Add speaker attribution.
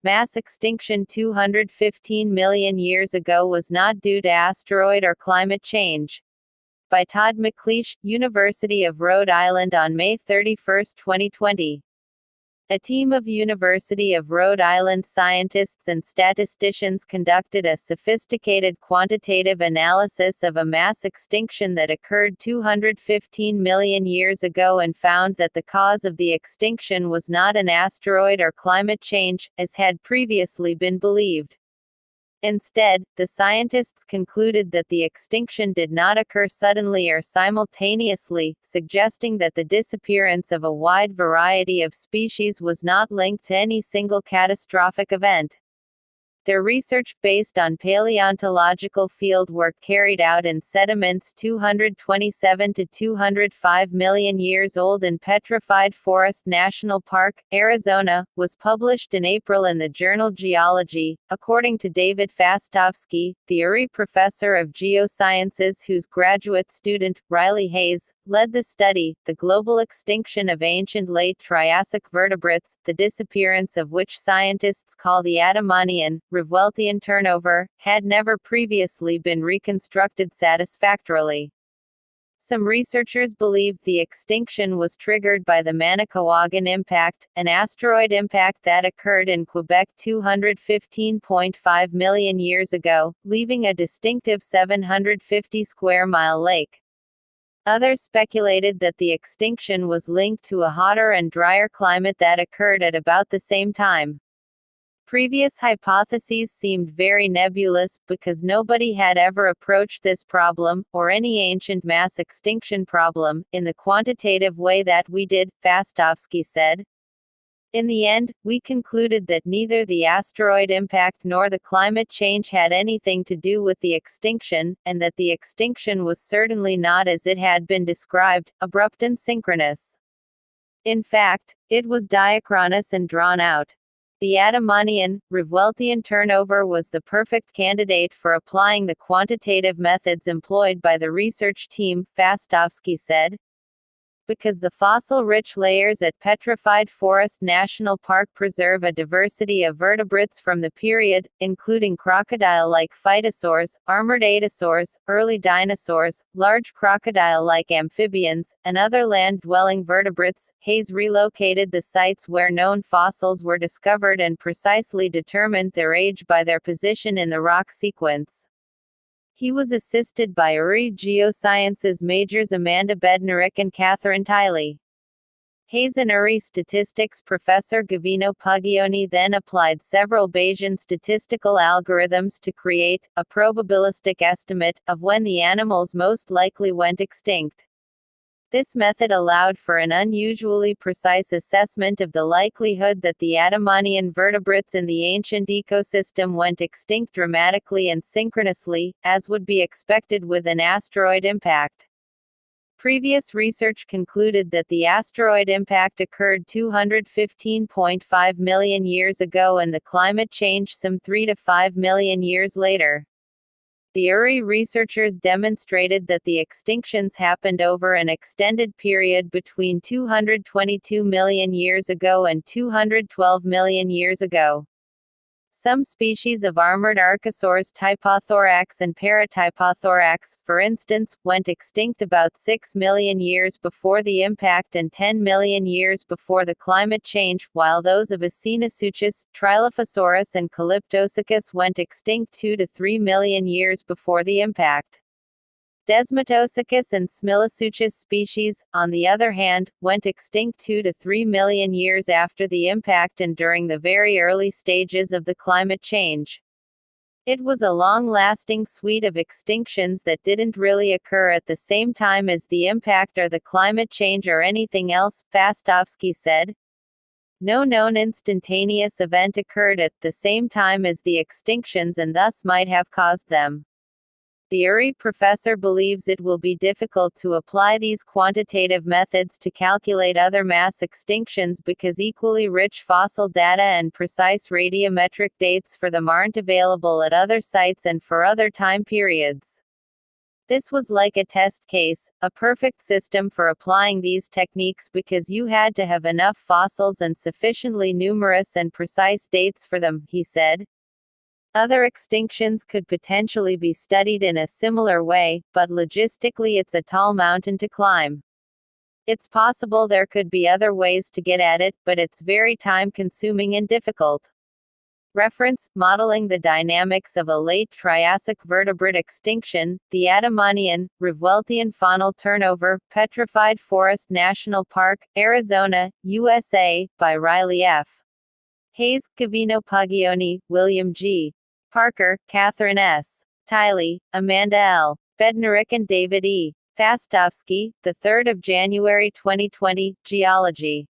Speaker 1: Mass extinction 215 million years ago was not due to asteroid or climate change. By Todd McLeish, University of Rhode Island on May 31, 2020. A team of University of Rhode Island scientists and statisticians conducted a sophisticated quantitative analysis of a mass extinction that occurred 215 million years ago and found that the cause of the extinction was not an asteroid or climate change, as had previously been believed. Instead, the scientists concluded that the extinction did not occur suddenly or simultaneously, suggesting that the disappearance of a wide variety of species was not linked to any single catastrophic event. Their research, based on paleontological field work carried out in sediments 227 to 205 million years old in Petrified Forest National Park, Arizona, was published in April in the journal Geology. According to David Fastovsky, the URI professor of geosciences whose graduate student, Riley Hayes, led the study, the global extinction of ancient late Triassic vertebrates, the disappearance of which scientists call the Adamanian, Rheweltian turnover, had never previously been reconstructed satisfactorily. Some researchers believed the extinction was triggered by the Manicouagan impact, an asteroid impact that occurred in Quebec 215.5 million years ago, leaving a distinctive 750 square mile lake. Others speculated that the extinction was linked to a hotter and drier climate that occurred at about the same time. Previous hypotheses seemed very nebulous, because nobody had ever approached this problem, or any ancient mass extinction problem, in the quantitative way that we did, Fastovsky said. In the end, we concluded that neither the asteroid impact nor the climate change had anything to do with the extinction, and that the extinction was certainly not as it had been described, abrupt and synchronous. In fact, it was diachronous and drawn out. The Adamanian, Rheweltian turnover was the perfect candidate for applying the quantitative methods employed by the research team, Fastovsky said. Because the fossil-rich layers at Petrified Forest National Park preserve a diversity of vertebrates from the period, including crocodile-like phytosaurs, armored atosaurs, early dinosaurs, large crocodile-like amphibians, and other land-dwelling vertebrates. Hayes relocated the sites where known fossils were discovered and precisely determined their age by their position in the rock sequence. He was assisted by URI Geosciences majors Amanda Bednarek and Catherine Tiley. Hayes and URI statistics professor Gavino Puglioni then applied several Bayesian statistical algorithms to create a probabilistic estimate of when the animals most likely went extinct. This method allowed for an unusually precise assessment of the likelihood that the Adamanian vertebrates in the ancient ecosystem went extinct dramatically and synchronously, as would be expected with an asteroid impact. Previous research concluded that the asteroid impact occurred 215.5 million years ago and the climate change some 3 to 5 million years later. The URI researchers demonstrated that the extinctions happened over an extended period between 222 million years ago and 212 million years ago. Some species of armored archosaurs Typothorax and Paratypothorax, for instance, went extinct about 6 million years before the impact and 10 million years before the climate change, while those of Acinasuchus, Trilophosaurus and Calyptosuchus went extinct 2 to 3 million years before the impact. Desmatosuchus and Smilasuchus species, on the other hand, went extinct 2 to 3 million years after the impact and during the very early stages of the climate change. It was a long-lasting suite of extinctions that didn't really occur at the same time as the impact or the climate change or anything else, Fastovsky said. No known instantaneous event occurred at the same time as the extinctions and thus might have caused them. The URI professor believes it will be difficult to apply these quantitative methods to calculate other mass extinctions because equally rich fossil data and precise radiometric dates for them aren't available at other sites and for other time periods. This was like a test case, a perfect system for applying these techniques because you had to have enough fossils and sufficiently numerous and precise dates for them, he said. Other extinctions could potentially be studied in a similar way, but logistically it's a tall mountain to climb. It's possible there could be other ways to get at it, but it's very time-consuming and difficult. Reference: modeling the dynamics of a late Triassic vertebrate extinction, the Adamanian, Reuveltian faunal turnover, Petrified Forest National Park, Arizona, USA, by Riley F. Hayes, Gavino Pagioni, William G. Parker, Catherine S. Tiley, Amanda L. Bednarik and David E. Fastovsky, 3 January 2020, Geology.